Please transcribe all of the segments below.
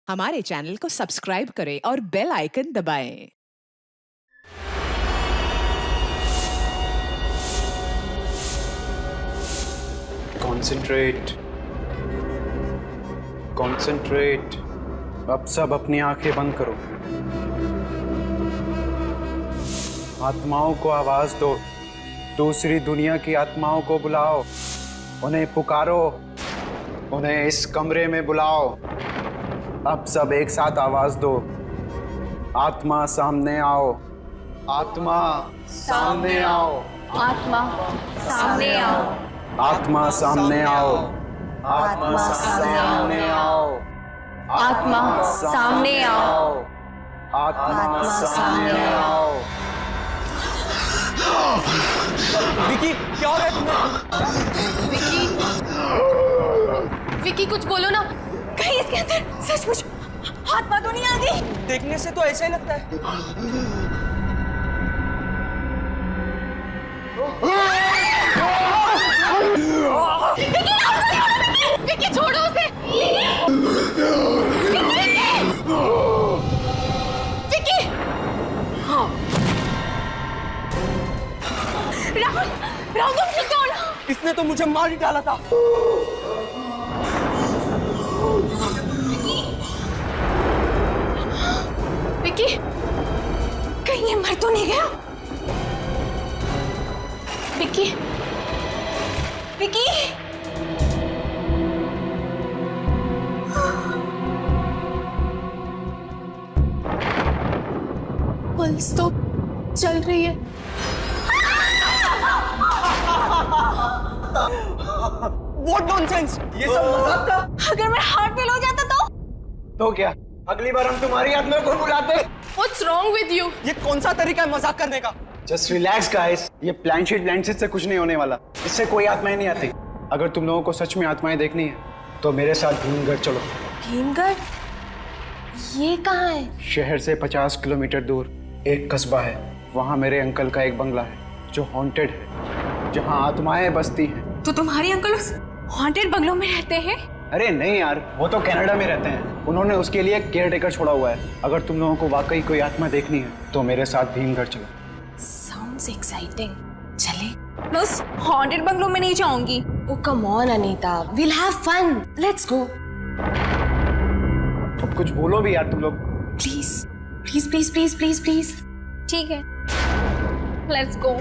हमारे चैनल को सब्सक्राइब करें और बेल आइकन दबाएं। Concentrate, concentrate. अब सब अपनी आंखें बंद करो। आत्माओं को आवाज दो, दूसरी दुनिया की आत्माओं को बुलाओ, उन्हें पुकारो, उन्हें इस कमरे में बुलाओ। अब सब एक साथ आवाज दो, आत्मा सामने आओ, आत्मा सामने आओ, आत्मा सामने आओ, आत्मा सामने आओ, आत्मा सामने आओ, आत्मा सामने आओ, आत्मा सामने आओ। विकी, क्या हो रहा है तुम्हें? विकी कुछ बोलो ना। कहीं इसके अंदर सचमुच आत्मा तो नहीं आ गई? देखने से तो ऐसा ही लगता है। विकी छोड़ो उसे। विकी, राहुल, राहुल तुम ठीक हो ना? इसने तो मुझे मार ही डाला था। विकी, कहीं ये मर तो नहीं गया? विकी, विकी, पल्स तो चल रही है। What nonsense! ये सब मजाक था। अगर मैं हार्ट फेल हो जाता तो क्या अगली बार हम तुम्हारी आत्मा को बुलाते? What's wrong with you? ये कौन सा तरीका है मजाक करने का? जस्ट रिलैक्स गाइस, ये प्लानशीट से कुछ नहीं होने वाला। इससे कोई आत्माएं नहीं आती। अगर तुम लोगों को सच में आत्माएं देखनी है तो मेरे साथ भीमगढ़ चलो। भीमगढ़? ये कहाँ है? शहर से 50 किलोमीटर दूर एक कस्बा है। वहाँ मेरे अंकल का एक बंगला है जो हॉन्टेड है, जहाँ आत्माएं बसती हैं। तो तुम्हारे अंकल उस हॉन्टेड बंगलों में रहते हैं? अरे नहीं यार, वो तो कनाडा में रहते हैं। उन्होंने उसके लिए केयर टेकर छोड़ा हुआ है। अगर तुम लोगों को वाकई कोई आत्मा देखनी है तो मेरे साथ भीमगढ़ चलो। Sounds exciting. चले? मैं उस हॉन्टेड बंगलों में नहीं जाऊंगी। Oh come on Anita, we'll have fun. Let's go. अब कुछ बोलो भी यार तुम लोग। Please, please, please, please, please, please. ठीक है. Let's go.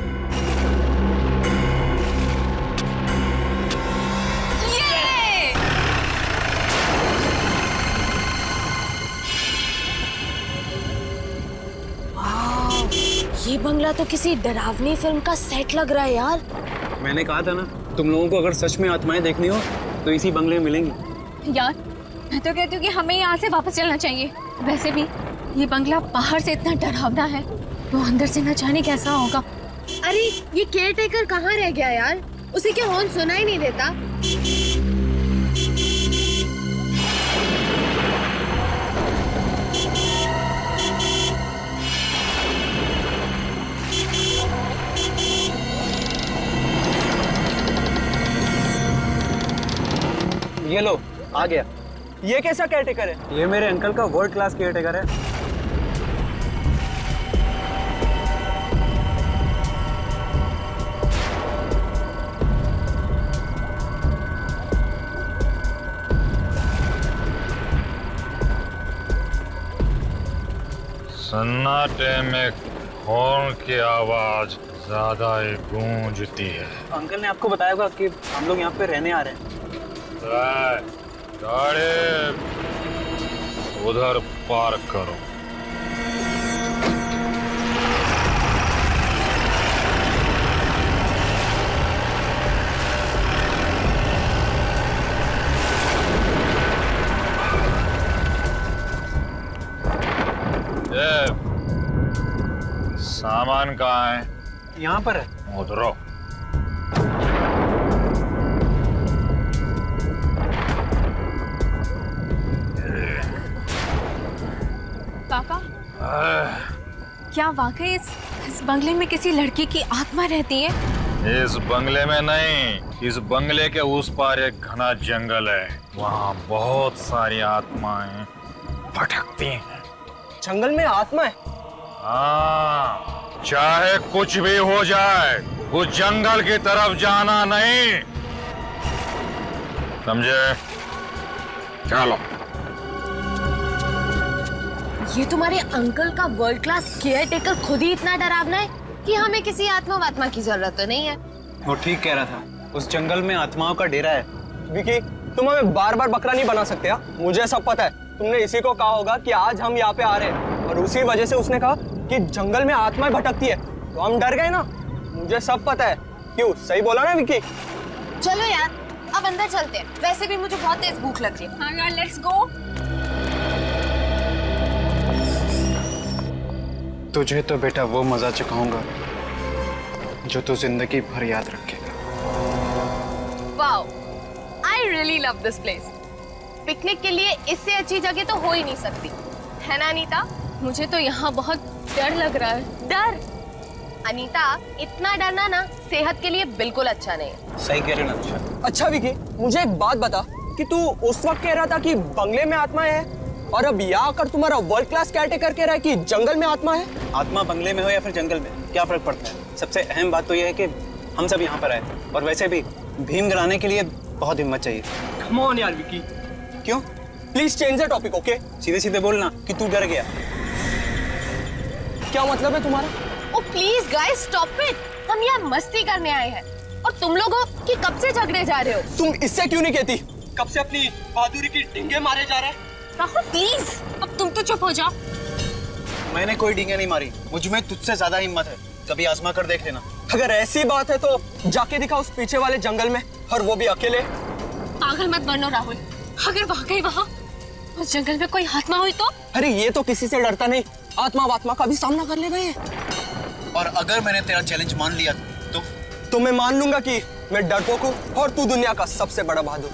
Yay! Wow, ये बंगला तो किसी डरावनी फिल्म का सेट लग रहा है यार। मैंने कहा था ना, तुम लोगों को अगर सच में आत्माएं देखनी हो तो इसी बंगले में मिलेंगी। यार मैं तो कहती हूँ कि हमें यहाँ से वापस चलना चाहिए। वैसे भी ये बंगला बाहर से इतना डरावना है तो अंदर से न जाने कैसा होगा। अरे ये केयर टेकर कहाँ रह गया यार? उसे क्या हॉर्न सुना ही नहीं देता? ये लो, आ गया। ये कैसा केयरटेकर है? ये मेरे अंकल का वर्ल्ड क्लास केयर टेकर है। सन्नाटे में हॉर्न की आवाज ज्यादा ही गूंजती है। अंकल ने आपको बताया होगा कि हम लोग यहाँ पे रहने आ रहे हैं। गाड़ी उधर पार्क करो। ये सामान कहाँ है? यहाँ पर है। उधरो। काका, क्या वाकई इस बंगले में किसी लड़की की आत्मा रहती है? इस बंगले में नहीं, इस बंगले के उस पार एक घना जंगल है। वहाँ बहुत सारी आत्माएं भटकती हैं। जंगल में आत्मा है? हाँ, चाहे कुछ भी हो जाए, उस जंगल की तरफ जाना नहीं, समझे? चलो। ये तुम्हारे अंकल का वर्ल्ड क्लास केयर टेकर खुद ही इतना डरावना है कि हमें किसी आत्मा वात्मा की जरूरत तो नहीं है। वो ठीक कह रहा था, उस जंगल में आत्माओं का डेरा है। विकी, तुम हमें बार बार बकरा नहीं बना सकते हा? मुझे सब पता है। तुमने इसी को कहा होगा कि आज हम यहाँ पे आ रहे हैं, और उसी वजह से उसने कहा कि जंगल में आत्माएं भटकती है, तो हम डर गए ना। मुझे सब पता है। क्यों, सही बोला ना विकी? चलो यार, अब अंदर चलते हैं। वैसे भी मुझे बहुत तेज भूख लग रही है। हाँ यार, लेट्स गो। तुझे तो बेटा वो मजा चखाऊंगा जो तू जिंदगी भर याद रखेगा। Wow, I really love this place. Picnic के लिए इससे अच्छी जगह तो हो ही नहीं सकती, है ना अनीता? मुझे तो यहाँ बहुत डर लग रहा है। डर? अनीता, इतना डरना ना सेहत के लिए बिल्कुल अच्छा नहीं है। सही कह रहे ना। अच्छा विकी, मुझे एक बात बता कि तू उस वक्त कह रहा था कि बंगले में आत्मा है, और अब यहाँ आकर तुम्हारा वर्ल्ड क्लास केयरटेकर कह रहा है कि जंगल में आत्मा है। आत्मा बंगले में हो या फिर जंगल में, क्या फर्क पड़ता है? सबसे अहम बात तो यह है कि हम सब यहाँ पर आए, और वैसे भी भीम गिराने के लिए बहुत हिम्मत चाहिए। कम ऑन यार विकी। क्यों? Please change the topic, okay? सीधे सीधे बोलना कि तू डर गया। क्या मतलब है तुम्हारा? ओ प्लीज गाइस, स्टॉप इट। हम यहाँ मस्ती करने आए हैं, और तुम लोगों की कब से झगड़े जा रहे हो? तुम इससे क्यों नहीं कहती? कब से अपनी बहादुरी की डिंगे मारे जा रहे हैं? राहुल प्लीज, अब तुम तो चुप हो जाओ। मैंने कोई डींगे नहीं मारी, मुझ में तुझसे ज्यादा हिम्मत है, कभी आजमा कर देख लेना। अगर ऐसी बात है तो जाके दिखा उस पीछे वाले जंगल में, और वो भी अकेले। पागल मत बनो राहुल। अगर वाकई वहाँ उस जंगल में कोई आत्मा हुई तो? अरे ये तो किसी से डरता नहीं, आत्मा वात्मा का भी सामना कर ले गए। और अगर मैंने तेरा चैलेंज मान लिया तो मैं मान लूंगा कि मैं डरपोक हूँ और तू दुनिया का सबसे बड़ा बहादुर।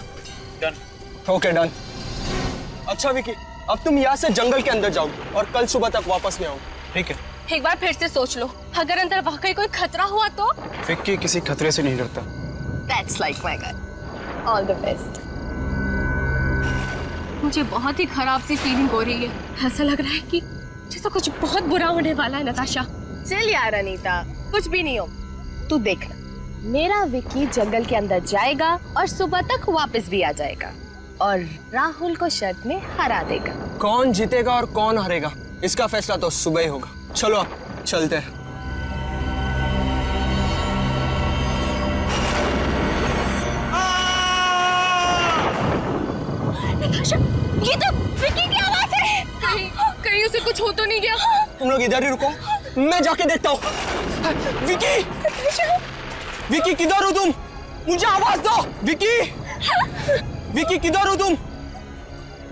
डन। Okay done. अच्छा विकी, अब तुम यहाँ से जंगल के अंदर जाओ और कल सुबह तक वापस नहीं आओ। ठीक है। एक बार फिर से सोच लो, अगर अंदर वाकई कोई खतरा हुआ तो? विक्की किसी खतरे से नहीं डरता। That's like my guy. All the best. मुझे बहुत ही खराब सी फीलिंग हो रही है। ऐसा लग रहा है कि जैसे कुछ बहुत बुरा होने वाला है। नताशा, चल यार अनीता, कुछ भी नहीं हो। तू देखना, मेरा विक्की जंगल के अंदर जाएगा और सुबह तक वापस भी आ जाएगा, और राहुल को शर्त में हरा देगा। कौन जीतेगा और कौन हारेगा, इसका फैसला तो सुबह ही होगा। चलो अब चलते हैं। नताशा, ये तो विक्की की आवाज है। कहीं उसे कुछ हो तो नहीं गया? तुम लोग इधर ही रुको, मैं जाके देखता हूँ। विकी, विकी किधर हो तुम? मुझे आवाज दो। विकी, विकी किधर हो तुम?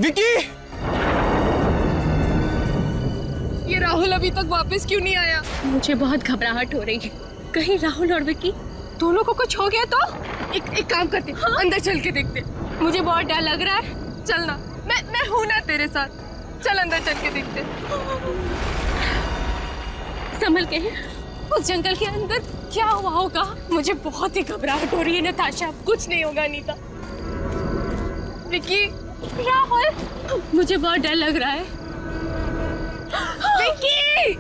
विकी, ये राहुल अभी तक वापस क्यों नहीं आया? मुझे बहुत घबराहट हो रही है। कहीं राहुल और विक्की दोनों को कुछ हो गया तो? एक काम करते, हाँ? अंदर चल के देखते। मुझे बहुत डर लग रहा है। चलना, मैं हूं ना तेरे साथ। चल अंदर चल के देखते। संभल के। उस जंगल के अंदर क्या हुआ होगा? मुझे बहुत ही घबराहट हो रही है नताशा। कुछ नहीं होगा अनीता। विक्की, राहुल, मुझे बहुत डर लग रहा है। विक्की!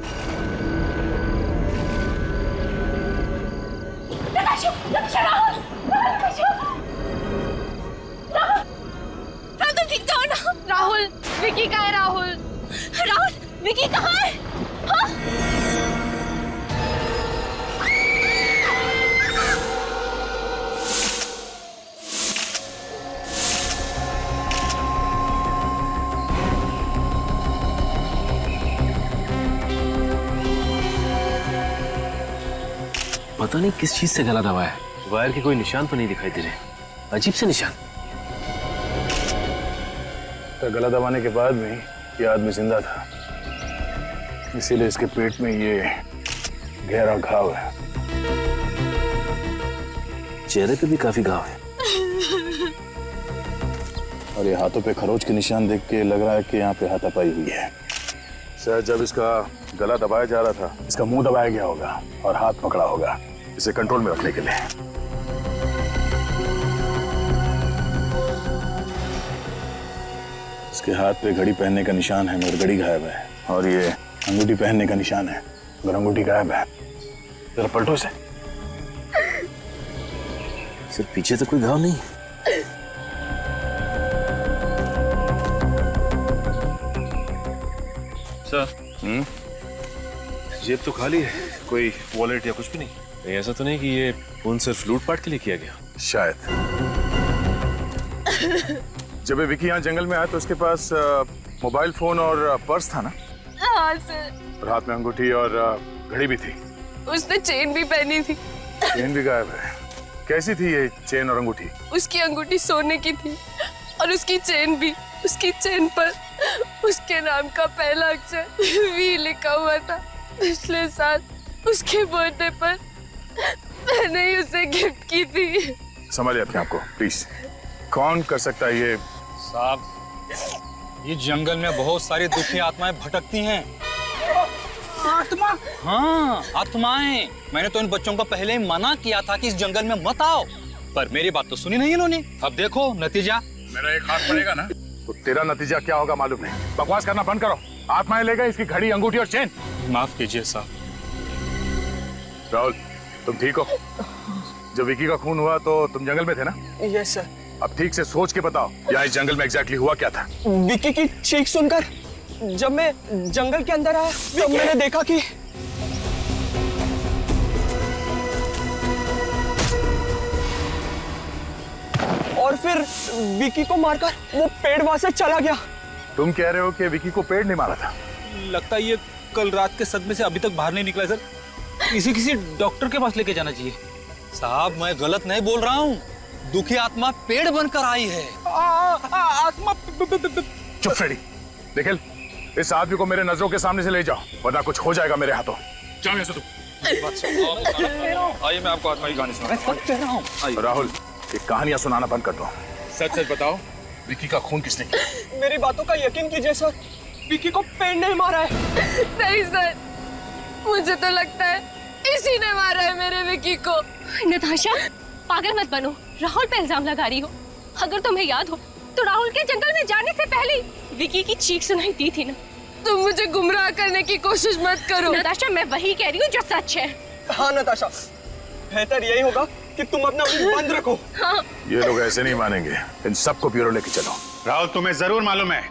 नताशा, नताशा, राहुल, राहुल, तुम ठीक जाओ ना? राहुल, विक्की कहाँ है? राहुल, राहुल, विक्की कहाँ है? हाँ? पता नहीं किस चीज से गला दबाया है। वायर के कोई निशान तो नहीं दिखाई दे रहे, अजीब से निशान। तो गला दबाने के बाद भी ये आदमी जिंदा था, इसीलिए इसके पेट में ये गहरा घाव है। चेहरे पे भी काफी घाव है, और ये हाथों पे खरोच के निशान देख के लग रहा है कि यहाँ पे हाथापाई हुई है। शायद जब इसका गला दबाया जा रहा था, इसका मुंह दबाया गया होगा और हाथ पकड़ा होगा, इसे कंट्रोल में रखने के लिए। उसके हाथ पे घड़ी पहनने का निशान है मगर घड़ी गायब है, और ये अंगूठी पहनने का निशान है मगर अंगूठी गायब है। जरा पलटो इसे। सर पीछे तो कोई घाव नहीं। सर जेब तो खाली है, कोई वॉलेट या कुछ भी नहीं। नहीं, ऐसा तो नहीं कि ये फोन सिर्फ लूटपाट के लिए किया गया? शायद। जब ये विकी यहाँ जंगल में आया तो उसके पास मोबाइल फोन और पर्स था ना? हाँ सर। और हाथ में अंगूठी और घड़ी भी थी। उसने चेन भी पहनी थी। चेन भी गायब है। कैसी थी ये चेन और अंगूठी? उसकी अंगूठी सोने की थी और उसकी चेन भी। उसकी चेन पर उसके नाम का पहला अक्षर वी लिखा हुआ था। पिछले साल उसके बर्थडे पर मैंने ही उसे गिफ्ट की थी। संभालिए अपने आप को प्लीज। कौन कर सकता है ये? साहब, ये जंगल में बहुत सारी दुखी आत्माएं भटकती हैं। आत्मा? हाँ, आत्माएं। मैंने तो इन बच्चों को पहले ही मना किया था कि इस जंगल में मत आओ, पर मेरी बात तो सुनी नहीं इन्होंने। अब देखो नतीजा। मेरा एक हाथ पड़ेगा ना तो तेरा नतीजा क्या होगा मालूम नहीं। बकवास करना बंद करो। आत्माएं ले गए इसकी घड़ी, अंगूठी और चेन। माफ कीजिए साहब। राहुल, तुम ठीक हो? जब विकी का खून हुआ तो तुम जंगल में थे ना? Yes sir. अब ठीक से सोच के बताओ, यहाँ इस जंगल में एग्जैक्टली हुआ क्या था? विकी की चीख सुनकर जब मैं जंगल के अंदर आया तब मैंने देखा कि और फिर विकी को मारकर वो पेड़ वहां से चला गया। तुम कह रहे हो कि विकी को पेड़ नहीं मारा था? लगता है ये कल रात के सदमे से अभी तक बाहर नहीं निकला सर। किसी डॉक्टर के पास लेके जाना चाहिए। साहब, मैं गलत नहीं बोल रहा हूँ। दुखी आत्मा पेड़ बनकर आई है। आत्मा। चुप फ्रेडी। निखिल, इस आदमी को मेरे नजरों के सामने से ले जाओ वरना कुछ हो जाएगा मेरे हाथों। जाओ यहाँ से तुम। आइए मैं आपको आत्मा की कहानी सुनाऊं। राहुल, ये कहानियां सुनाना बंद कर दो। सच सच बताओ, विकी का खून किसने किया? मेरी बातों का यकीन कीजिए सर, विकी को पेड़ नहीं मारा है। नहीं सर, मुझे तो लगता है इसी ने मारा है मेरे विकी को। नताशा, पागल मत बनो। राहुल पे इल्जाम लगा रही हो। अगर तुम्हें याद हो तो राहुल के जंगल में जाने से पहले विकी की चीख सुनाई दी थी ना। तुम मुझे गुमराह करने की कोशिश मत करो। नताशा, मैं वही कह रही हूँ जो सच है। हाँ नताशा, बेहतर यही होगा कि तुम अपना मुंह बंद रखो। हाँ। ये लोग ऐसे नहीं मानेंगे। इन सबको ब्यूरो लेके चलो। राहुल, तुम्हें जरूर मालूम है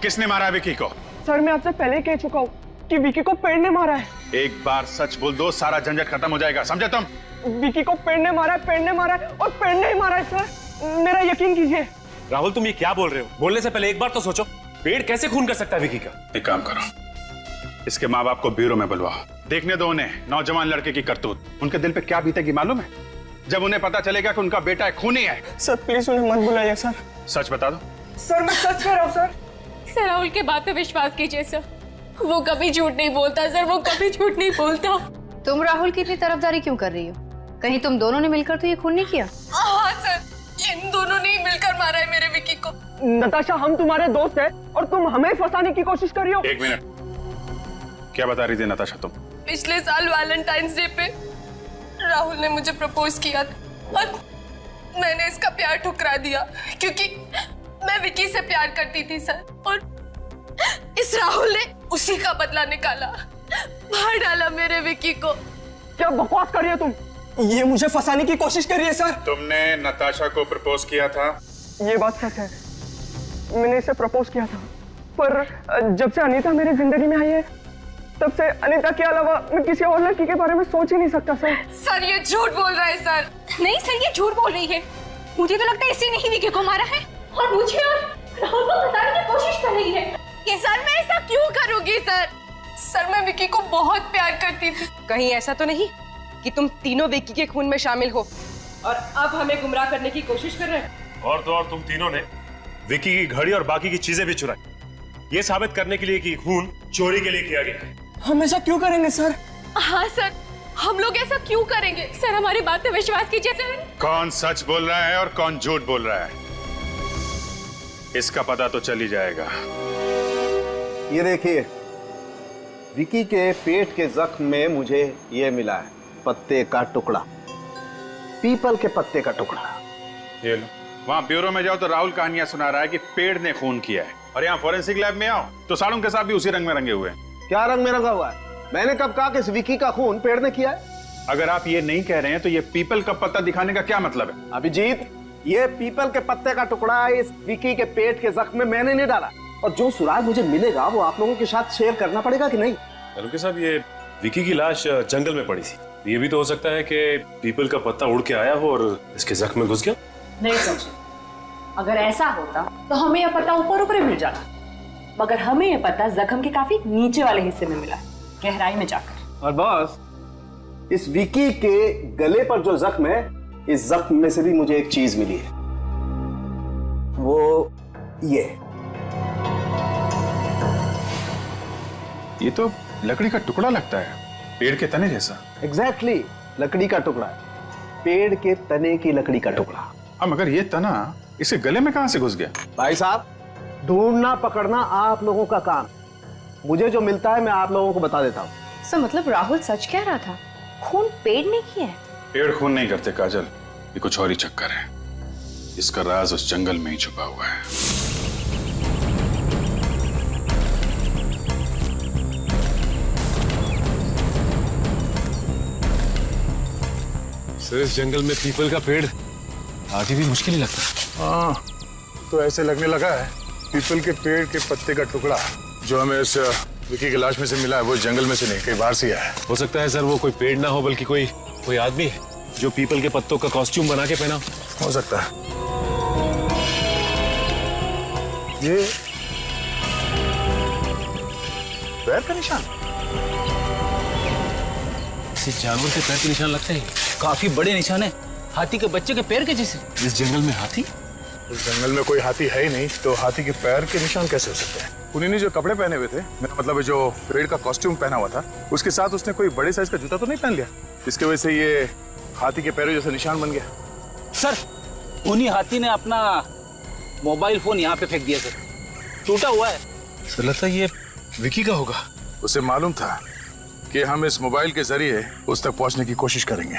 किसने मारा विकी को? सर, मैं आपसे पहले कह चुका हूँ कि विकी को पेड़ ने मारा है। एक बार सच बोल दो, सारा झंझट खत्म हो जाएगा, समझे तुम? विकी को पेड़ ने मारा है, पेड़ ने मारा है और पेड़ ने ही मारा है सर। मेरा यकीन कीजिए। राहुल, तुम ये क्या बोल रहे हो? बोलने से पहले एक बार तो सोचो, पेड़ कैसे खून कर सकता है विकी का? एक काम करो, इसके माँ बाप को ब्यूरो में बुलवाओ। देखने दो उन्हें नौजवान लड़के की करतूत। उनके दिल पे क्या बीतेगी मालूम है जब उन्हें पता चलेगा कि उनका बेटा खूनी है। सर प्लीज उन्हें मत बुलाइए सर। सच बता दो। सर मैं सच कह रहा हूँ सर। सर, राहुल के बात पे विश्वास कीजिए सर। वो कभी झूठ नहीं बोलता सर, वो कभी झूठ नहीं बोलता। तुम राहुल की इतनी तरफदारी क्यों कर रही हो? कहीं तुम दोनों ने मिलकर तो ये खून नहीं किया? हाँ सर, इन दोनों ने ही मिलकर मारा है मेरे विकी को। नताशा, हम तुम्हारे दोस्त हैं और तुम हमें फंसाने की कोशिश कर रही हो। एक मिनट, क्या बता रही थी नताशा तुम? पिछले साल वैलेंटाइंस डे पे राहुल ने मुझे प्रपोज किया था और मैंने इसका प्यार ठुकरा दिया क्योंकि मैं विकी से प्यार करती थी सर। और इस राहुल ने उसी का बदला निकाला, मार डाला मेरे विकी को। क्या बकवास कर रही हो तुम? ये मुझे फंसाने की कोशिश कर रही है सर। तुमने नताशा को प्रपोज किया था? ये बात सच है, मैंने इसे प्रपोज किया था, पर जब से अनीता मेरी जिंदगी में आई है तब से अनीता के अलावा मैं किसी और लड़की के बारे में सोच ही नहीं सकता सर। सर, ये झूठ बोल रहा है सर। नहीं सर, ये झूठ बोल रही है। मुझे तो लगता है इसी ने ही विकी को मारा है और मुझे और राहुल को फंसाने की कोशिश कर रही है। सर, मैं ऐसा क्यों करूंगी सर? सर, मैं विकी को बहुत प्यार करती थी। कहीं ऐसा तो नहीं कि तुम तीनों विकी के खून में शामिल हो और अब हमें गुमराह करने की कोशिश कर रहे हैं? और तो और तुम तीनों ने विकी की घड़ी और बाकी की चीजें भी चुराई, ये साबित करने के लिए कि खून चोरी के लिए किया गया है। हम ऐसा क्यों करेंगे सर? हाँ सर, हम लोग ऐसा क्यों करेंगे? सर, हमारी बात पे विश्वास कीजिए सर। कौन सच बोल रहा है और कौन झूठ बोल रहा है, इसका पता तो चल ही जाएगा। ये देखिए, विकी के पेट के जख्म में मुझे ये मिला है, पत्ते का टुकड़ा, पीपल के पत्ते का टुकड़ा। ये लो। वहाँ ब्यूरो में जाओ तो राहुल कहानियां सुना रहा है कि पेड़ ने खून किया है, और यहाँ फॉरेंसिक लैब में आओ तो साड़ू के साथ भी उसी रंग में रंगे हुए हैं। क्या रंग में रंगा हुआ है? मैंने कब कहा कि इस विकी का खून पेड़ ने किया है? अगर आप ये नहीं कह रहे हैं तो ये पीपल का पत्ता दिखाने का क्या मतलब है? अभिजीत, ये पीपल के पत्ते का टुकड़ा इस विकी के पेट के जख्म में मैंने नहीं डाला, और जो सुराग मुझे मिलेगा वो आप लोगों के साथ शेयर करना पड़ेगा कि नहीं? के साहब, ये विकी की लाश जंगल में पड़ी थी, ये भी तो हो सकता है कि पीपल का पत्ता उड़ के आया हो और इसके जख्म में घुस गया। नहीं समझे, अगर ऐसा होता तो हमें यह पता ऊपर ऊपर मिल जाता, मगर हमें यह पता जख्म के काफी नीचे वाले हिस्से में मिला, गहराई में जाकर। और बॉस, इस विकी के गले पर जो जख्म है, इस जख्म में से भी मुझे एक चीज मिली है, वो ये तो लकड़ी का टुकड़ा लगता है, पेड़ के तने जैसा। एग्जैक्टली, लकड़ी का टुकड़ा, पेड़ के तने की लकड़ी का टुकड़ा। अब मगर ये तना इसे गले में कहां से घुस गया? भाई साहब, ढूंढना पकड़ना आप लोगों का काम, मुझे जो मिलता है मैं आप लोगों को बता देता हूँ। सर मतलब राहुल सच कह रहा था, खून पेड़ ने किया है? पेड़ खून नहीं करते काजल, ये कुछ और ही चक्कर है। इसका राज उस जंगल में ही छुपा हुआ है। सर, इस जंगल में पीपल का पेड़ आगे भी मुश्किल ही लगता है। हाँ, तो ऐसे लगने लगा है पीपल के पेड़ के पत्ते का टुकड़ा जो हमें इस विकी की लाश में से मिला है वो जंगल में से नहीं, कहीं बाहर से आया है। हो सकता है सर वो कोई पेड़ ना हो बल्कि कोई आदमी है जो पीपल के पत्तों का कॉस्ट्यूम बना के पहना हो सकता है। ये पैर का निशान, किसी जानवर के पैर के निशान लगते हैं, काफी बड़े निशान है, हाथी के बच्चे के पैर के जैसे। इस जंगल में हाथी? उस जंगल में कोई हाथी है ही नहीं, तो हाथी के पैर के निशान कैसे हो सकते हैं? उन्हीं ने जो कपड़े पहने हुए थे, मेरा मतलब जो पेड़ का कॉस्ट्यूम पहना हुआ था, उसके साथ उसने कोई बड़े साइज का जूता तो नहीं पहन लिया, इसके वजह से ये हाथी के पैरों जैसा निशान बन गया। सर, उन्हीं हाथी ने अपना मोबाइल फोन यहाँ पे फेंक दिया सर, टूटा हुआ है। सर लगता है ये विकी का होगा। उसे मालूम था कि हम इस मोबाइल के जरिए उस तक पहुंचने की कोशिश करेंगे,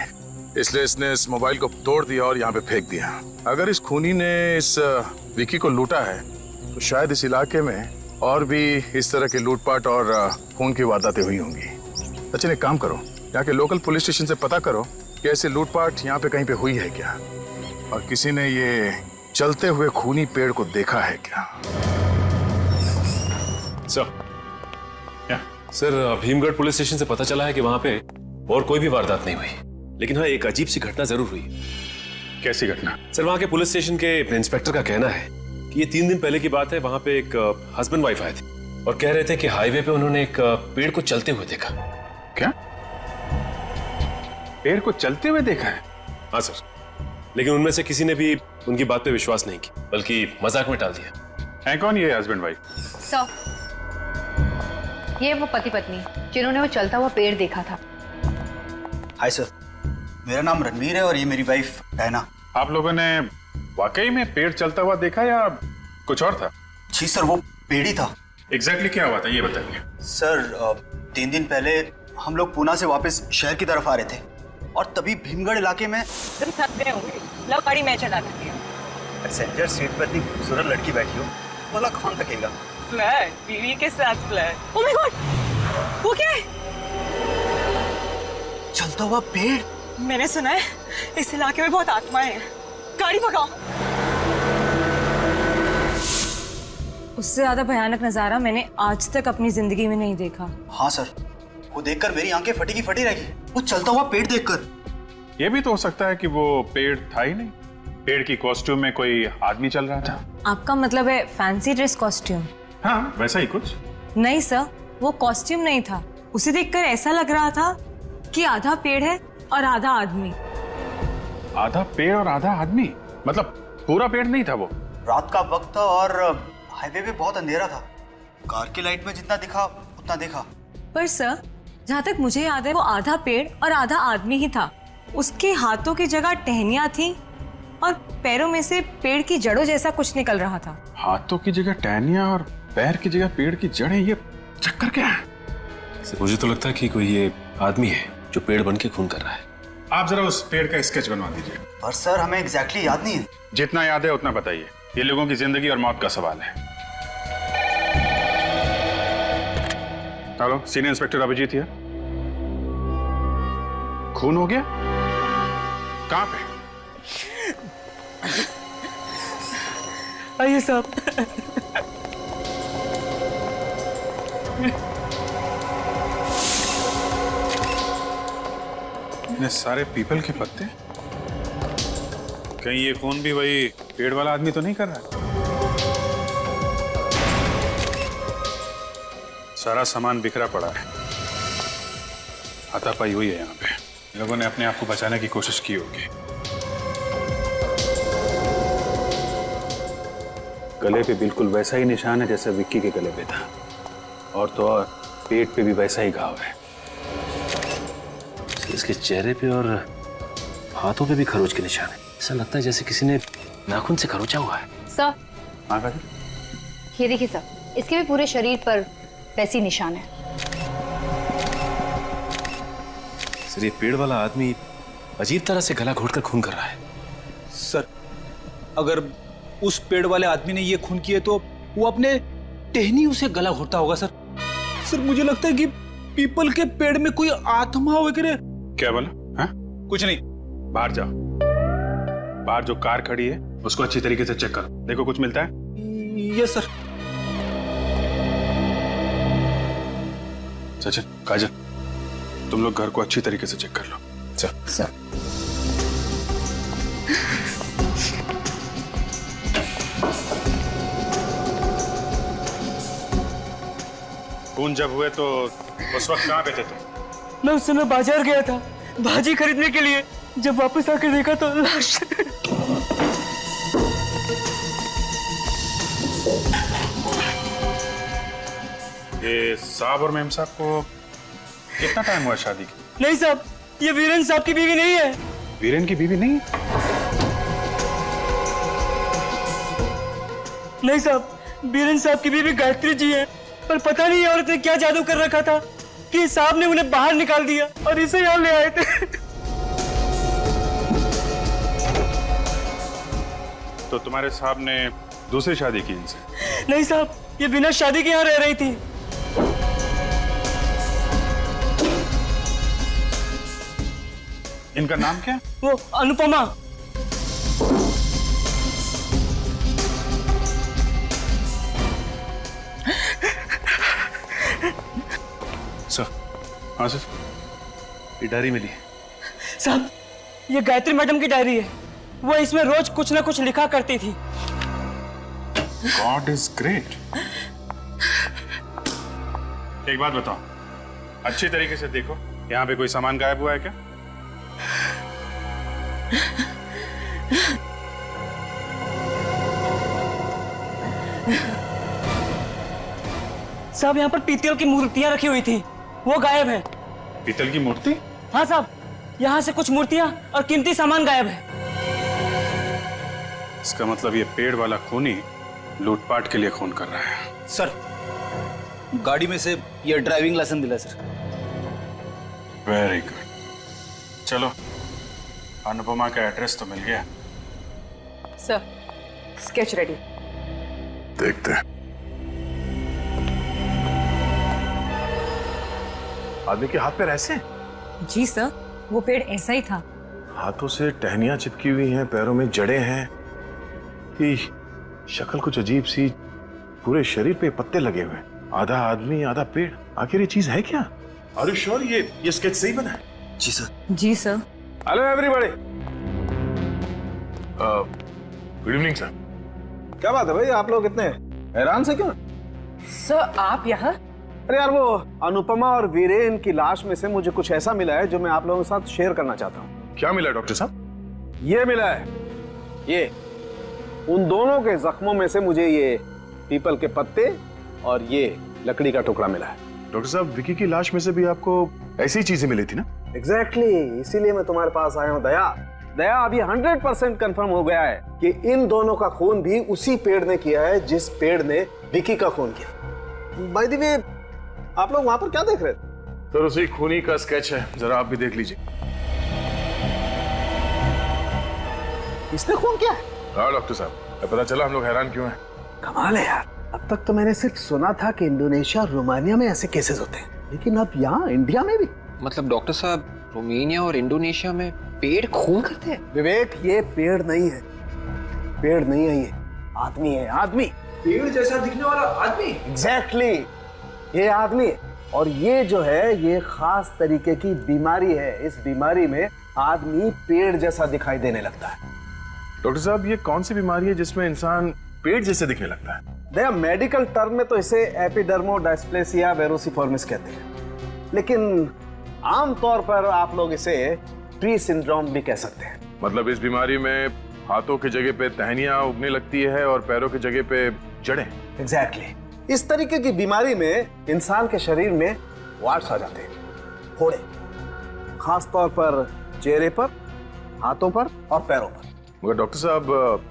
इसलिए इसने इस मोबाइल को तोड़ दिया और यहाँ पे फेंक दिया। अगर इस खूनी ने इस विकी को लूटा है तो शायद इस इलाके में और भी इस तरह के लूटपाट और खून की वारदातें हुई होंगी। अच्छा, एक काम करो, यहाँ के लोकल पुलिस स्टेशन से पता करो कि ऐसे लूटपाट यहाँ पे कहीं पे हुई है क्या, और किसी ने ये चलते हुए खूनी पेड़ को देखा है क्या। सर, भीमगढ़ पुलिस स्टेशन से पता चला है कि वहां पे और कोई भी वारदात नहीं हुई, लेकिन हाँ एक अजीब सी घटना जरूर हुई। कैसी घटना? सर, वहां के पुलिस स्टेशन के इंस्पेक्टर का कहना है कि ये 3 दिन पहले की बात है, वहां पे एक हस्बैंड वाइफ आए थे और कह रहे थे कि हाईवे पे उन्होंने एक पेड़ को चलते हुए देखा। क्या? पेड़ को चलते हुए देखा है? हाँ सर, लेकिन उनमें से किसी ने भी उनकी बात पे विश्वास नहीं की, बल्कि मजाक में टाल दिया। है कौन ये हस्बैंड वाइफ? सर, ये वो पति पत्नी जिन्होंने वो चलता हुआ पेड़ देखा था। हाय सर, मेरा नाम रणवीर है और ये मेरी वाइफ डायना। आप लोगों ने वाकई में पेड़ चलता हुआ देखा या कुछ और था? जी सर, वो पेड़ ही था। एग्जैक्टली क्या हुआ था ये बताइए। सर, 3 दिन पहले हम लोग पूना से वापस शहर की तरफ आ रहे थे और तभी भीमगढ़ इलाके में तुम थक गए होंगे, लो गाड़ी मैं चला देती हूँ। पैसेंजर सीट पर इतनी खूबसूरत लड़की बैठी हो, भला कौन थकेगा? फ्लैट, बीवी के साथ फ्लैट। ओह माय गॉड, वो क्या है? चलता हुआ पेड़। मैंने सुना है इस इलाके में बहुत आत्माएं हैं, गाड़ी भगाओ। उससे ज्यादा भयानक नजारा मैंने आज तक अपनी जिंदगी में नहीं देखा। हाँ सर, वो देखकर मेरी आंखें फटी की फटी रह गई, वो चलता हुआ पेड़ देखकर। ये भी तो हो सकता है कि वो पेड़ था ही नहीं, पेड़ की कॉस्ट्यूम में कोई आदमी चल रहा था। आपका मतलब है फैंसी ड्रेस कॉस्ट्यूम? हाँ, वैसा ही कुछ। नहीं सर, वो कॉस्ट्यूम नहीं था, उसे देखकर ऐसा लग रहा था कि आधा पेड़ है और आधा आदमी। आधा पेड़ और आधा आदमी? मतलब पूरा पेड़ नहीं था वो? रात का वक्त था और हाईवे पे बहुत अंधेरा था, कार की लाइट में जितना दिखा उतना देखा। पर सर, जहाँ तक मुझे याद है वो आधा पेड़ और आधा आदमी ही था। उसके हाथों की जगह टहनियां थी और पैरों में से पेड़ की जड़ों जैसा कुछ निकल रहा था। हाथों की जगह टहनियां और पैर की जगह पेड़ की जड़ें, ये चक्कर क्या है? मुझे तो लगता है कि कोई ये आदमी है जो पेड़ बन के खून कर रहा है। आप जरा उस पेड़ का स्केच बनवा दीजिए। पर सर हमें एग्जैक्टली याद नहीं है। जितना याद है उतना बताइए, ये लोगों की जिंदगी और मौत का सवाल है। Hello, senior inspector Abhijeet here. खून हो गया? कहां पे? आइए साहब। इतने सारे पीपल के पत्ते, कहीं ये खून भी वही पेड़ वाला आदमी तो नहीं कर रहा? सारा सामान बिखरा पड़ा है, हाथापाई हुई है यहाँ पे। लोगों ने अपने आप को बचाने की कोशिश की होगी। गले पे बिल्कुल वैसा ही निशान है जैसा विक्की के गले पे था, और तो और पेट पे भी वैसा ही घाव है। इसके चेहरे पे और हाथों पे भी खरोच के निशान है। ऐसा लगता है जैसे किसी ने नाखून से खरोचा हुआ है। सर, हाँ काजल? ये देखिए सर, इसके भी पूरे शरीर पर वैसी निशान है। सर, ये पेड़ वाला आदमी अजीब तरह से गला घोटकर खून कर रहा है। सर, अगर उस पेड़ वाले आदमी ने ये खून किए तो वो अपने टहनियों से गला घोटता होगा सर। सर, मुझे लगता है कि पीपल के पेड़ में कोई आत्मा वगैरह। क्या बोला? हाँ? कुछ नहीं, बाहर जाओ। बाहर जो कार खड़ी है उसको अच्छी तरीके से चेक करो, देखो कुछ मिलता है। Yes sir. सचिन, काजल, तुम लोग घर को अच्छी तरीके से चेक कर लो। सर। खून जब हुए तो उस वक्त कहाँ पे थे तुम? मैं उस समय बाजार गया था भाजी खरीदने के लिए। जब वापस आकर देखा तो लाश। ये साहब और मेम साहब को कितना टाइम हुआ शादी की? नहीं साहब, ये वीरेन साहब की बीवी नहीं है। वीरेन की बीवी नहीं? नहीं साहब, वीरेन साहब की बीवी गायत्री जी है। पर पता नहीं औरत ने क्या जादू कर रखा था कि साहब ने उन्हें बाहर निकाल दिया और इसे यहाँ ले आए थे। तो तुम्हारे साहब ने दूसरी शादी की इनसे? नहीं साहब, ये बिना शादी के यहाँ रह रही थी। इनका नाम क्या? वो अनुपमा। सर, हाँ सर, ये डायरी मिली है। साहब, ये गायत्री मैडम की डायरी है। वो इसमें रोज कुछ ना कुछ लिखा करती थी। God is great. एक बात बताओ, अच्छी तरीके से देखो, यहाँ पे कोई सामान गायब हुआ है क्या? साहब, यहाँ पर पीतल की मूर्तियां रखी हुई थी, वो गायब है। पीतल की मूर्ति? हाँ साहब, यहाँ से कुछ मूर्तियां और कीमती सामान गायब है। इसका मतलब ये पेड़ वाला खूनी लूटपाट के लिए खून कर रहा है। सर, गाड़ी में से ये ड्राइविंग लाइसेंस मिला सर। Very good. चलो, अनुपमा का एड्रेस तो मिल गया। Sir, sketch ready. देखते हैं। आदमी के हाथ पैर ऐसे? जी सर, वो पेड़ ऐसा ही था। हाथों से टहनियां चिपकी हुई हैं, पैरों में जड़ें हैं, कि शक्ल कुछ अजीब सी, पूरे शरीर पे पत्ते लगे हुए, आधा आदमी आधा पेड़। आखिर ये चीज है क्या? आर यू श्योर ये स्केच सही बना है? जी सर। जी sir. Hello everybody. Good evening sir. क्या बात है भाई, आप लोग इतने हैरान से क्यों? सर, आप यहाँ? अरे यार, वो अनुपमा और वीरेन की लाश में से मुझे कुछ ऐसा मिला है जो मैं आप लोगों के साथ शेयर करना चाहता हूँ। क्या मिला डॉक्टर साहब? ये मिला है, ये उन दोनों के जख्मों में से मुझे ये पीपल के पत्ते और ये लकड़ी का टुकड़ा मिला है। डॉक्टर साहब, विकी की लाश में से भी आपको ऐसी चीजें मिली थी ना? एग्जैक्टली, इसीलिए मैं तुम्हारे पास आया हूँ दया। दया, अभी 100% कंफर्म हो गया है कि इन दोनों का खून भी उसी पेड़ ने किया है जिस पेड़ ने विकी का खून किया। बाय द वे, आप लोग वहां पर क्या देख रहे थे? सर, उसी खूनी का स्केच है, जरा आप भी देख लीजिए। इसने खून किया है? हाँ डॉक्टर साहब, पता चला हम लोग हैरान क्यों हैं। कमाल है यार, अब तक तो मैंने सिर्फ सुना था कि इंडोनेशिया और रोमानिया में ऐसे केसेस होते हैं, लेकिन अब यहाँ इंडिया में भी। मतलब डॉक्टर साहब, रोमानिया और इंडोनेशिया में पेड़ खून करते हैं? विवेक, ये पेड़ नहीं है, पेड़ नहीं है, ये आदमी है, आदमी। पेड़ जैसा दिखने वाला आदमी? एग्जैक्टली, ये आदमी है। और ये जो है, ये खास तरीके की बीमारी है। इस बीमारी में आदमी पेड़ जैसा दिखाई देने लगता है। डॉक्टर साहब, ये कौन सी बीमारी है जिसमें इंसान पेड़ जैसे दिखने लगता है? देखा, मेडिकल टर्म में तो इसे एपिडर्मोडायस्प्लेसिया वेरोसिफॉर्मिस कहते हैं, लेकिन आमतौर पर आप लोग इसे ट्री सिंड्रोम भी कह सकते हैं। मतलब इस बीमारी में हाथों की जगह पे टहनियां उगने लगती है और पैरों की जगह पे जड़ें। एग्जैक्टली। इस तरीके की बीमारी में इंसान के शरीर में वार्ट्स आ जाते हैं, फोड़े, खास तौर पर चेहरे पर, हाथों पर और पैरों पर। मगर डॉक्टर साहब,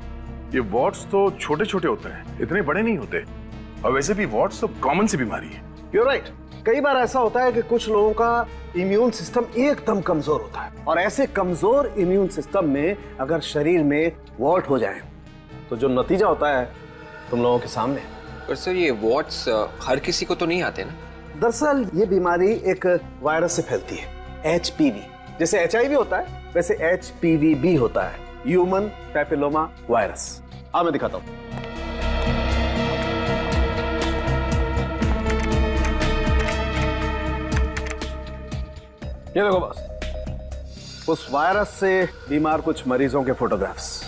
ये वार्ट्स तो छोटे छोटे होते हैं, इतने बड़े नहीं होते। और वैसे भी वार्ट्स तो कॉमन सी बीमारी है। You're right. कई बार ऐसा होता है कि कुछ लोगों का इम्यून सिस्टम एकदम कमजोर होता है, और ऐसे कमजोर इम्यून सिस्टम में अगर शरीर में वॉर्ट हो जाए तो जो नतीजा होता है तुम लोगों के सामने। पर सर, ये वॉट्स हर किसी को तो नहीं आते ना? दरअसल ये बीमारी एक वायरस से फैलती है, HPV। जैसे HIV होता है, वैसे HPV भी होता है, ह्यूमन पैपिलोमा वायरस। अब मैं दिखाता हूं। ये देखो बस, उस वायरस से बीमार कुछ मरीजों के फोटोग्राफ्स।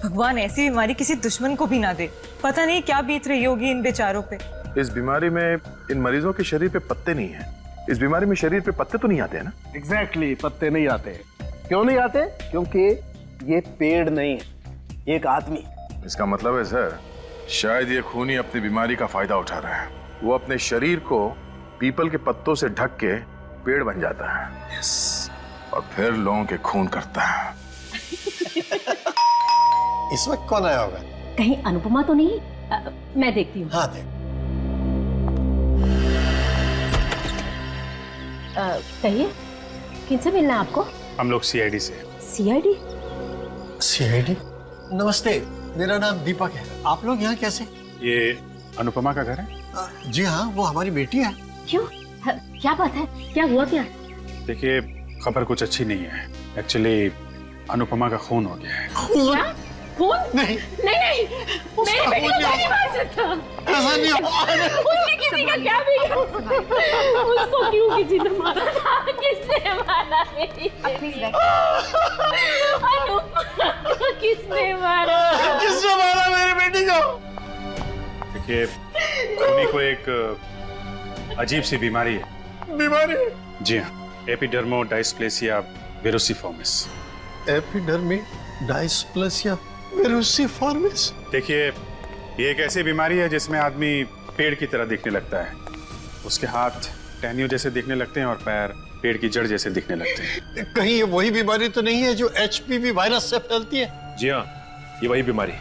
भगवान ऐसी बीमारी किसी दुश्मन को भी ना दे। पता नहीं क्या बीत रही होगी इन बेचारों पे। इस बीमारी में इन मरीजों के शरीर पे पत्ते नहीं हैं। इस बीमारी में शरीर पे पत्ते तो नहीं आते हैं ना? एग्जैक्टली, पत्ते नहीं आते। क्यों नहीं आते? क्योंकि ये पेड़ नहीं है, एक आदमी। इसका मतलब है सर, शायद ये खूनी अपनी बीमारी का फायदा उठा रहा है। वो अपने शरीर को पीपल के पत्तों से ढक के पेड़ बन जाता है। यस। और फिर लोगों के खून करता है। इस वक्त कौन आया होगा? कहीं अनुपमा तो नहीं? मैं देखती हूँ। हाँ देख। कहिए, किनसे मिलना है आपको? हम लोग CID से। CID? CID? नमस्ते, मेरा नाम दीपक है। आप लोग यहाँ कैसे? ये अनुपमा का घर है? जी हाँ, वो हमारी बेटी है। क्यों? क्या बात है? क्या हुआ क्या? देखिए, खबर कुछ अच्छी नहीं है। एक्चुअली अनुपमा का खून हो गया है। क्या? खून? नहीं नहीं, मेरी बेटी को नहीं मार सकता। ऐसा नहीं हो। उसने किसी का क्या बिगाड़ा? उसको क्यों किसी ने मारा था? किसने मारा मेरी बेटी? अनुपमा को किसने मारा? किसने मारा मेरी बेटी को? देखिए, खूनी को एक अजीब सी बीमारी है। बीमारी? जी हाँ, एपिडर्मोडायस्प्लेसिया वेरोसिफॉर्मिस। एपिडर्मोडायस्प्लेसिया वेरोसिफॉर्मिस? देखिए, ये एक ऐसी बीमारी है जिसमें आदमी पेड़ की तरह दिखने लगता है। उसके हाथ टहनियों जैसे दिखने लगते हैं और पैर पेड़ की जड़ जैसे दिखने लगते हैं। कहीं ये वही बीमारी तो नहीं है जो HPV वायरस से फैलती है? जी हाँ, ये वही बीमारी,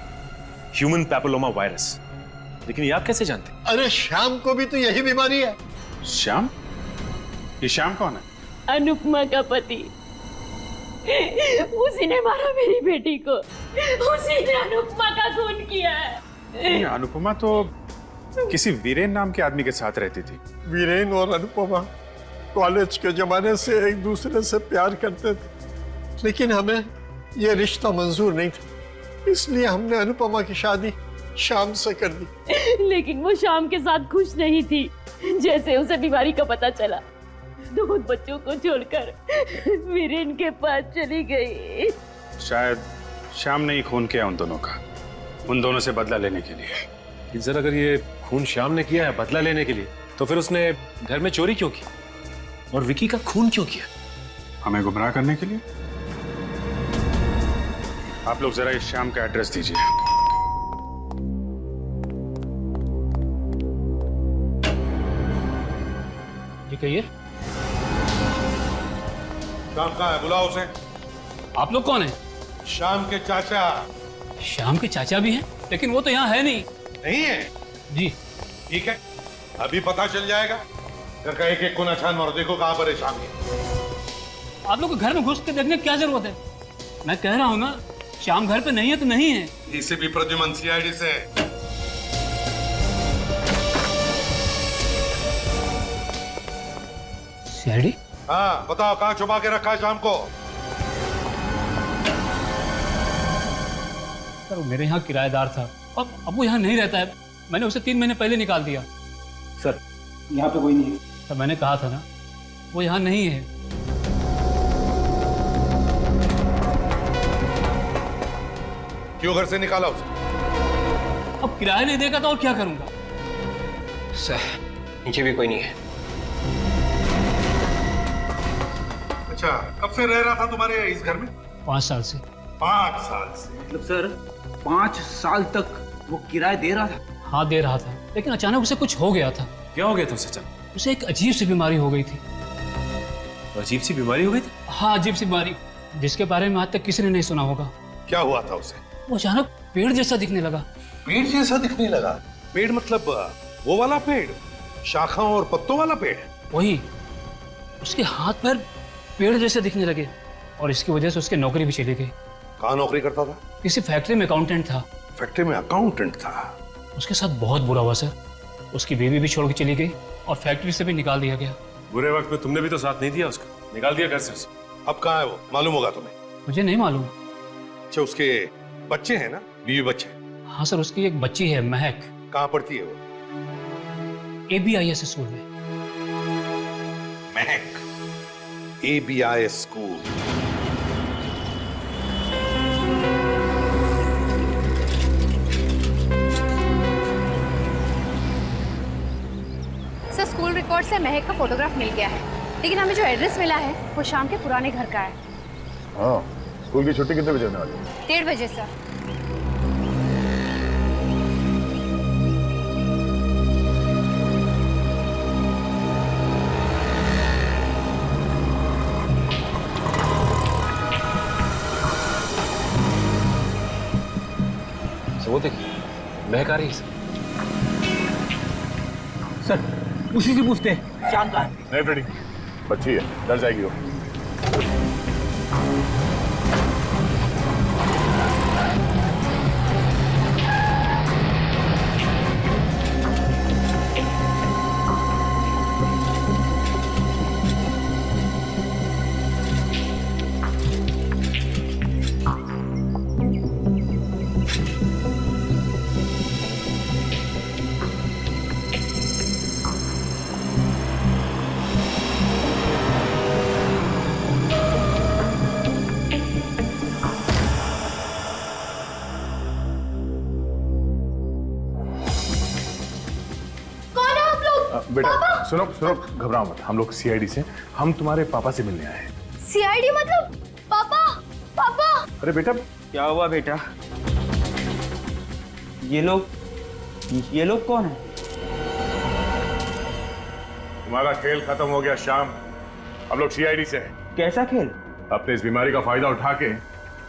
ह्यूमन पैपिलोमा वायरस। लेकिन ये आप कैसे जानते? अरे श्याम को भी तो यही बीमारी है। श्याम? ये श्याम कौन है? अनुपमा का पति। उसी ने मारा मेरी बेटी को। उसी ने अनुपमा का खून किया है। ये अनुपमा तो किसी वीरेन नाम के आदमी के साथ रहती थी। वीरेन और अनुपमा कॉलेज के जमाने से एक दूसरे से प्यार करते थे, लेकिन हमें यह रिश्ता मंजूर नहीं था, इसलिए हमने अनुपमा की शादी श्याम से कर दी। लेकिन वो श्याम के साथ खुश नहीं थी। जैसे उसे बीमारी का पता चला, 2 बच्चों को छोड़कर वीरेन के पास चली गई। शायद श्याम ने ही खून किया उन दोनों का, उन दोनों से बदला लेने के लिए। सर, अगर ये खून श्याम ने किया है बदला लेने के लिए, तो फिर उसने घर में चोरी क्यों की और विकी का खून क्यों किया? हमें गुमराह करने के लिए। आप लोग जरा इस श्याम का एड्रेस दीजिए। ये कहिए, श्याम कहाँ है? बुलाओ उसे। आप लोग कौन हैं? श्याम के चाचा। श्याम के चाचा भी हैं, लेकिन वो तो यहाँ है नहीं। नहीं है? जी। ठीक है, अभी पता चल जाएगा। घर का एक एक कोना छान मारो, देखो कहाँ पर है श्याम। आप लोग को घर में घुस के देखने की क्या जरूरत है? मैं कह रहा हूँ ना, श्याम घर पे नहीं है तो नहीं है। इसे भी प्रद्युमन सीआईडी से। सीआईडी? हाँ बताओ, कहाँ छुपा के रखा है शाम को? सर वो मेरे यहाँ किराएदार था और अब वो यहाँ नहीं रहता है। मैंने उसे 3 महीने पहले निकाल दिया। सर यहाँ पे कोई नहीं है। सर मैंने कहा था ना, वो यहाँ नहीं है। क्यों घर से निकाला उसे? अब किराया नहीं देगा तो और क्या करूंगा? सर नीचे भी कोई नहीं है। अच्छा, कब से रह रहा था तुम्हारे इस घर में? 5 साल से। 5 साल से? मतलब सर 5 साल तक वो किराया दे रहा था? हाँ दे रहा था, लेकिन अचानक उसे कुछ हो गया था। क्या हो गया था उसे? उसे एक अजीब सी बीमारी हो गई थी। अजीब सी बीमारी हो गई थी? हाँ अजीब सी बीमारी, जिसके बारे में आज तक किसी ने नहीं सुना होगा। क्या हुआ था उसे? वो अचानक पेड़ जैसा दिखने लगा। पेड़ जैसा दिखने लगा? पेड़ मतलब वो वाला पेड़, शाखाओं और पत्तों वाला पेड़? वही। उसके हाथ पैर पेड़ जैसे दिखने लगे और इसकी वजह से उसकी नौकरी भी चली गई। कहाँ नौकरी करता था? किसी फैक्ट्री में अकाउंटेंट था। फैक्ट्री में अकाउंटेंट था? उसके साथ बहुत बुरा हुआ सर। उसकी बीवी भी छोड़ के चली गई और फैक्ट्री से भी निकाल दिया गया। बुरे वक्त में तुमने भी तो साथ नहीं दिया उसका, निकाल दिया घर से उसे। अब कहाँ है वो, मालूम होगा तुम्हें? मुझे नहीं मालूम। अच्छा, उसके बच्चे हैं ना, बीवी बच्चे? हाँ सर, उसकी एक बच्ची है महक। कहाँ पढ़ती है वो? ABIS स्कूल में। महक ABIS school? Sir school record से महक का फोटोग्राफ मिल गया है, लेकिन हमें जो एड्रेस मिला है वो शाम के पुराने घर का है। हाँ, स्कूल की छुट्टी कितने बजे होने वाली है? 1:30 बजे सर। वो देखिए महक आ रही है सर। उसी से पूछते हैं शाम का। नहीं फ्रेडी, बच्ची है, डर जाएगी वो। बेटा सुनो सुनो, घबराओ मत, हम लोग CID से, हम तुम्हारे पापा से मिलने आए हैं। CID मतलब पापा? पापा अरे बेटा क्या हुआ बेटा? ये लोग कौन है? तुम्हारा खेल खत्म हो गया शाम, हम लोग CID से हैं। कैसा खेल? अपने इस बीमारी का फायदा उठा के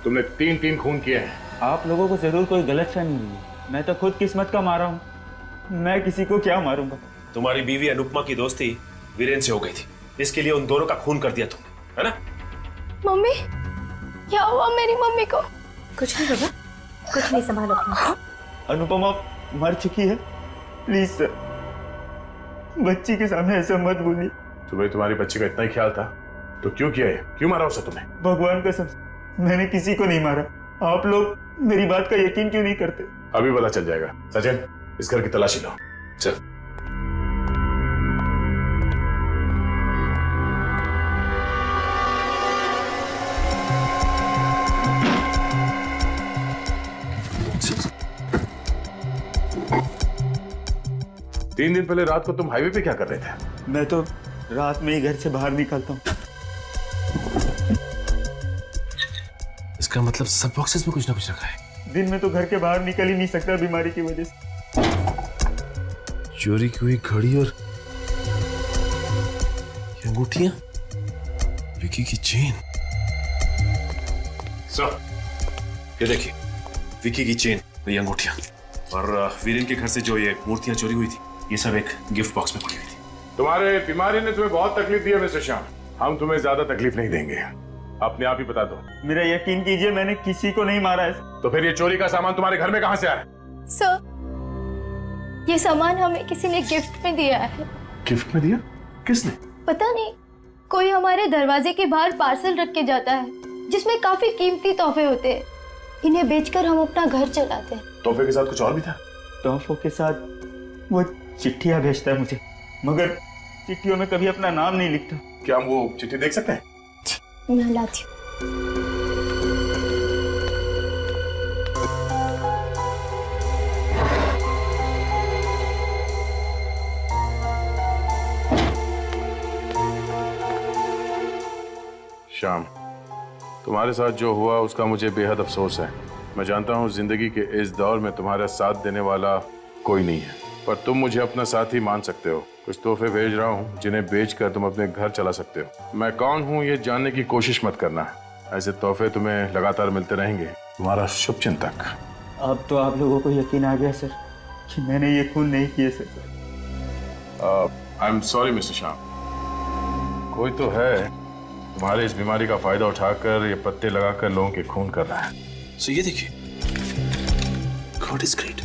तुमने 3 खून किए हैं। आप लोगों को जरूर कोई गलतफहमी हुई है। मैं तो खुद किस्मत का मारा हूँ, मैं किसी को क्या मारूंगा। तुम्हारी बीवी अनुपमा की दोस्ती वीरेन से हो गई थी, इसके लिए उन दोनों का खून कर दिया तुमने, है ना? मम्मी, क्या हुआ मेरी मम्मी को? कुछ नहीं बाबा, कुछ नहीं, संभालो अपना। अनुपमा मर चुकी है, प्लीज सर बच्ची के सामने ऐसा मत बोलिए। तुम्हें तुम्हारी बच्ची का इतना ही ख्याल था तो क्यों किया है? क्यों मारा उसे तुमने? भगवान कसम मैंने किसी को नहीं मारा। आप लोग मेरी बात का यकीन क्यों नहीं करते? अभी पता चल जाएगा। सचिन, इस घर की तलाशी लो। चल। तीन दिन पहले रात को तुम हाईवे पे क्या कर रहे थे? मैं तो रात में ही घर से बाहर निकलता हूँ। इसका मतलब सब बॉक्सेस में कुछ ना कुछ रखा है। दिन में तो घर के बाहर निकल ही नहीं सकता बीमारी की वजह से। चोरी की हुई घड़ी और अंगूठियां, विकी की चेन। सर, ये देखिए, विकी की चेन, ये अंगूठियां और वीरेन के घर से जो ये मूर्तियां चोरी हुई थी, ये सब एक गिफ्ट बॉक्स में पड़ी हुई थी। तुम्हारे बीमारी ने तुम्हें बहुत तकलीफ दी है मिस्टर श्याम। हम तुम्हें ज्यादा तकलीफ नहीं देंगे, अपने आप ही बता दो। मेरा यकीन कीजिए, मैंने किसी को नहीं मारा है। तो फिर ये चोरी का सामान तुम्हारे घर में कहां से आया? सर, ये सामान हमें किसी ने गिफ्ट में दिया है। गिफ्ट में दिया? किसने? पता नहीं, कोई हमारे दरवाजे के बाहर पार्सल रख के जाता है जिसमें काफी कीमती तोहफे होते हैं। इन्हें बेचकर हम अपना घर चलाते हैं। तोहफे के साथ कुछ और भी था? तोहफों के साथ वो चिट्ठियां भेजता है मुझे, मगर चिट्ठियों में कभी अपना नाम नहीं लिखता। क्या हम वो चिट्ठी देख सकते हैं? मैं लाती हूँ। श्याम, तुम्हारे साथ जो हुआ उसका मुझे बेहद अफसोस है। मैं जानता हूँ जिंदगी के इस दौर में तुम्हारा साथ देने वाला कोई नहीं है, पर तुम मुझे अपना साथी मान सकते हो। कुछ तोहफे भेज रहा हूँ जिन्हें बेचकर तुम अपने घर चला सकते हो। मैं कौन हूँ ये जानने की कोशिश मत करना, ऐसे तोहफे तुम्हें लगातार मिलते रहेंगे। तुम्हारा शुभचिंतक। अब तो आप लोगों को यकीन आ गया सर कि मैंने ये खून नहीं किए sir. I am sorry mister Shyam, कोई तो है तुम्हारे इस बीमारी का फायदा उठाकर ये पत्ते लगाकर लोगों के खून कर रहा है। सो ये देखिए, गॉड इज ग्रेट।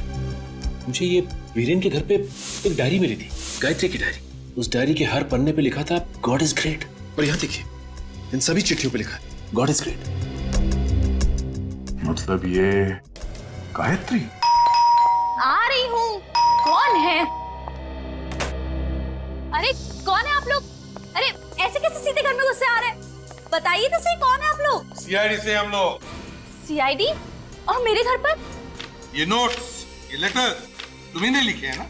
मुझे ये वीरेन के घर पे एक डायरी मिली थी, गायत्री की डायरी। उस डायरी के हर पन्ने पे लिखा था गॉड इज ग्रेट, और यहाँ देखिए इन सभी चिट्ठियों पे लिखा है गॉड इज ग्रेट। मतलब ये गायत्री? आ रही हूँ। कौन है? अरे कौन है आप लोग? अरे ऐसे कैसे सीधे घर में घुसे आ रहे हैं? बताइए तो सही, कौन है आप लोग? सीआईडी से हम लोग। सीआईडी? और मेरे घर पर? ये नोट्स, ये लेटर्स तुम्ही ने लिखे हैं ना?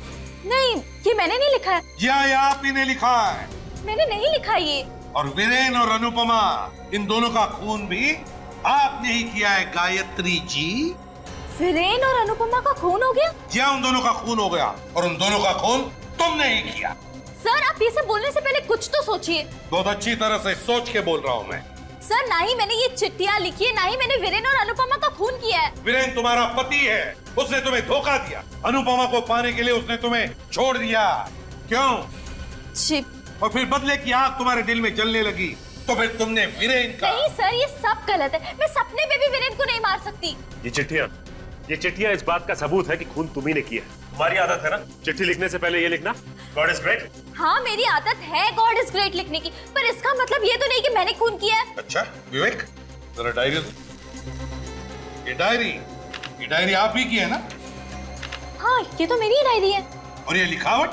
नहीं, ये मैंने नहीं लिखा है। ये आप ही ने लिखा है। मैंने नहीं लिखा ये। और वीरेन और अनुपमा, इन दोनों का खून भी आपने ही किया है गायत्री जी। वीरेन और अनुपमा का खून हो गया? जी हाँ, उन दोनों का खून हो गया, और उन दोनों का खून तुमने ही किया। सर, आप ये सब बोलने से पहले कुछ तो सोचिए। बहुत अच्छी तरह से सोच के बोल रहा हूँ मैं। सर, ना ही मैंने ये चिट्ठियां लिखी है, ना ही मैंने वीरेन और अनुपमा का खून किया है। वीरेन तुम्हारा पति है, उसने तुम्हें धोखा दिया। अनुपमा को पाने के लिए उसने तुम्हें छोड़ दिया। क्यों? और फिर बदले की आग तुम्हारे दिल में जलने लगी, तो फिर तुमने वीरेन का। नहीं सर, ये सब गलत है। मैं सपने में भी वीरेन को नहीं मार सकती। ये चिट्ठियां इस बात का सबूत है कि खून तुम्ही ने किया है। तुम्हारी आदत है ना चिट्ठी लिखने से पहले ये लिखना गॉड इज ग्रेट। हाँ, मेरी आदत है गॉड इज ग्रेट लिखने की, पर इसका मतलब ये तो नहीं कि मैंने खून किया है। अच्छा विवेक, जरा डायरी। ये डायरी आप ही की है ना? हाँ, ये तो मेरी ही डायरी है। और ये लिखावट?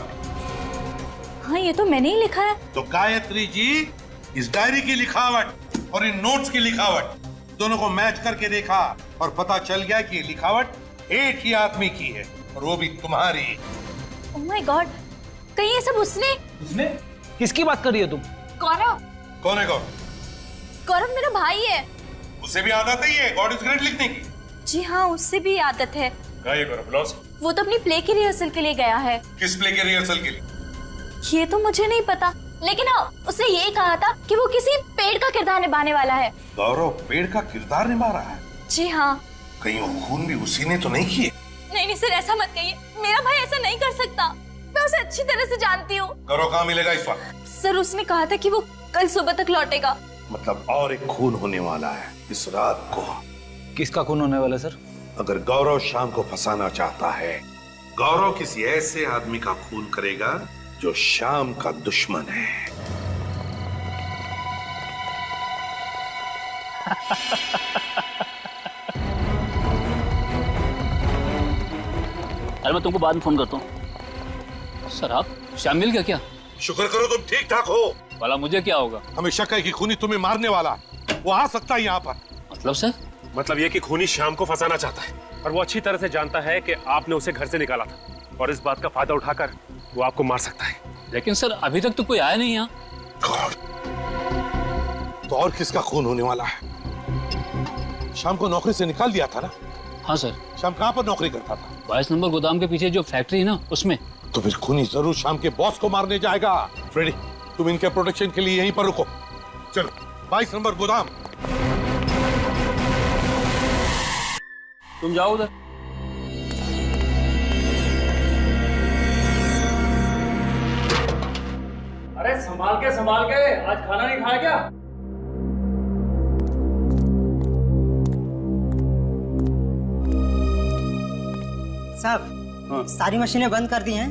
हाँ, ये तो मैंने ही लिखा है। तो गायत्री जी, इस डायरी की लिखावट और इन नोट्स की लिखावट दोनों को मैच करके देखा और पता चल गया कि ये लिखावट एक ही आदमी की है, और वो भी तुम्हारी। ओह माय गॉड, कहीं ये सब उसने? किसकी बात कर रही हो तुम? गौरव। कौन है गौरव? गौरव मेरा भाई है। उसे भी आदत है गॉड इज ग्रेट लिखने की? जी हाँ, उससे भी आदत है। वो तो अपनी प्ले की रिहर्सल के लिए गया है। किस प्ले के रिहर्सल के लिए? ये तो मुझे नहीं पता, लेकिन हाँ, उसने ये कहा था कि वो किसी पेड़ का किरदार निभाने वाला है। गौरव पेड़ का किरदार निभा रहा है? जी हाँ। कहीं वो खून भी उसी ने तो नहीं किए? नहीं सर, ऐसा मत कहिए। मेरा भाई ऐसा नहीं कर सकता। मैं उसे अच्छी तरह से जानती हूँ। गौरव कहाँ मिलेगा इस वक्त? सर, उसने कहा था कि वो कल सुबह तक लौटेगा। मतलब और एक खून होने वाला है इस रात को। किसका खून होने वाला सर? अगर गौरव शाम को फंसाना चाहता है, गौरव किसी ऐसे आदमी का खून करेगा जो शाम का दुश्मन है। अरे मैं तुमको बाद में फोन करता हूँ। सर, आप श्याम मिल गया क्या? शुक्र करो तुम ठीक ठाक हो। भला मुझे क्या होगा? हमें शक है कि खूनी तुम्हें मारने वाला, वो आ सकता है यहाँ पर। मतलब सर? मतलब ये कि खूनी श्याम को फंसाना चाहता है, और वो अच्छी तरह से जानता है कि आपने उसे घर से निकाला था, और इस बात का फायदा उठाकर वो आपको मार सकता है। लेकिन सर, अभी तक तो कोई आया नहीं यहाँ। तो और किसका खून होने वाला है? शाम को नौकरी से निकाल दिया था ना? हाँ सर। शाम कहाँ पर नौकरी करता था? 22 नंबर गोदाम के पीछे जो फैक्ट्री है ना, उसमें। तो फिर खूनी जरूर शाम के बॉस को मारने जाएगा। फ्रेडी, तुम इनके प्रोटेक्शन के लिए यहीं पर रुको। चलो 22 नंबर गोदाम। तुम जाओ उधर। अरे संभाल के आज खाना नहीं खाया क्या? साहब सारी मशीनें बंद कर दी हैं,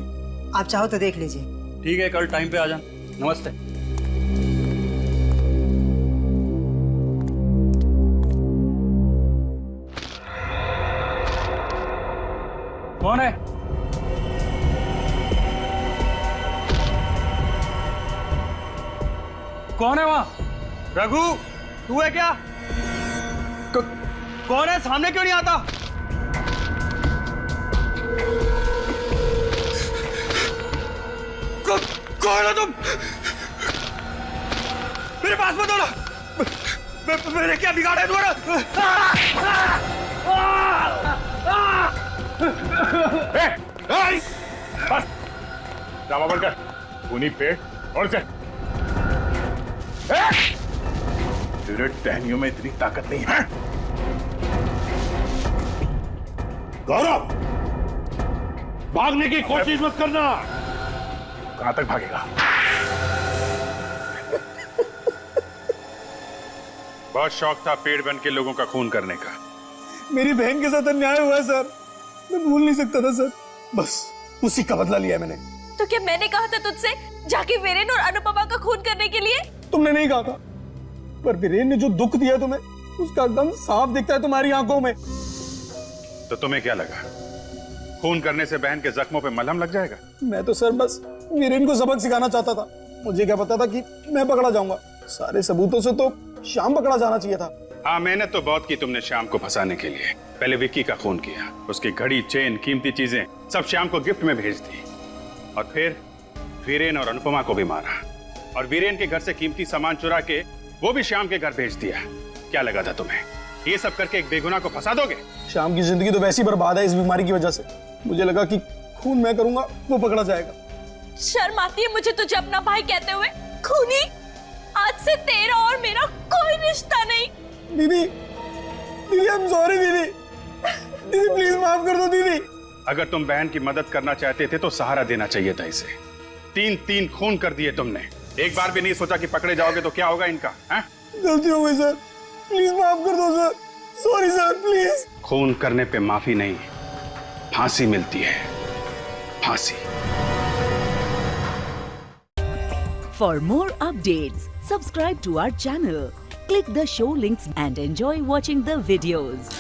आप चाहो तो देख लीजिए। ठीक है, कल टाइम पे आ जाना। नमस्ते। कौन है? कौन है वहां? रघु, तू है क्या? कौन है? सामने क्यों नहीं आता? कौन हो तुम? मेरे पास मत आना। मैंने क्या बिगाड़ा है तुम्हारा? बस जावा बनकर खूनी पेट और से तेरे टहनियों में इतनी ताकत नहीं है। गौरव, भागने की कोशिश मत करना। कहां तक भागेगा? बहुत शौक था पेड़ बन के लोगों का खून करने का। मेरी बहन के साथ अन्याय हुआ है सर, मैं भूल नहीं सकता था सर, बस उसी का बदला लिया है मैंने। तो क्या मैंने कहा था तुझसे जाके वीरेन और अनुपमा का खून करने के लिए? तुमने नहीं कहा था, पर वीरेन ने जो दुख दिया तुम्हें उसका गम साफ दिखता है तुम्हारी आंखों में। तो तुम्हें क्या लगा खून करने से बहन के जख्मों पे मलहम लग जाएगा? मैं तो सर बस वीरेन को सबक सिखाना चाहता था, मुझे क्या पता था कि मैं पकड़ा जाऊंगा। सारे सबूतों से तो श्याम पकड़ा जाना चाहिए था। हाँ, मेहनत तो बहुत की तुमने श्याम को फंसाने के लिए। पहले विक्की का खून किया, उसकी घड़ी, चेन, कीमती चीजें सब श्याम को गिफ्ट में भेज दी, और फिर वीरेन और अनुपमा को भी मारा, और वीरेन के घर से कीमती सामान चुरा के वो भी श्याम के घर भेज दिया। क्या लगा था तुम्हें ये सब करके एक बेगुनाह को फंसा दोगे? श्याम की जिंदगी तो वैसी बर्बाद है इस बीमारी की वजह से। मुझे लगा कि खून मैं करूंगा वो पकड़ा जाएगा। शर्म आती है मुझे तुझे अपना भाई कहते हुए। खूनी, आज से तेरा और मेरा कोई रिश्ता नहीं। दीदी, दीदी आई एम सॉरी दीदी, दीदी प्लीज माफ कर दो दीदी। अगर तुम बहन की मदद करना चाहते थे तो सहारा देना चाहिए था इसे। 3 खून कर दिए तुमने, एक बार भी नहीं सोचा कि पकड़े जाओगे तो क्या होगा इनका? हैं? गलती हो गई सर, प्लीज माफ कर दो सर, सॉरी सर प्लीज। खून करने पे माफी नहीं, फांसी मिलती है, फांसी। For more updates, subscribe to our channel, click the show links and enjoy watching the videos.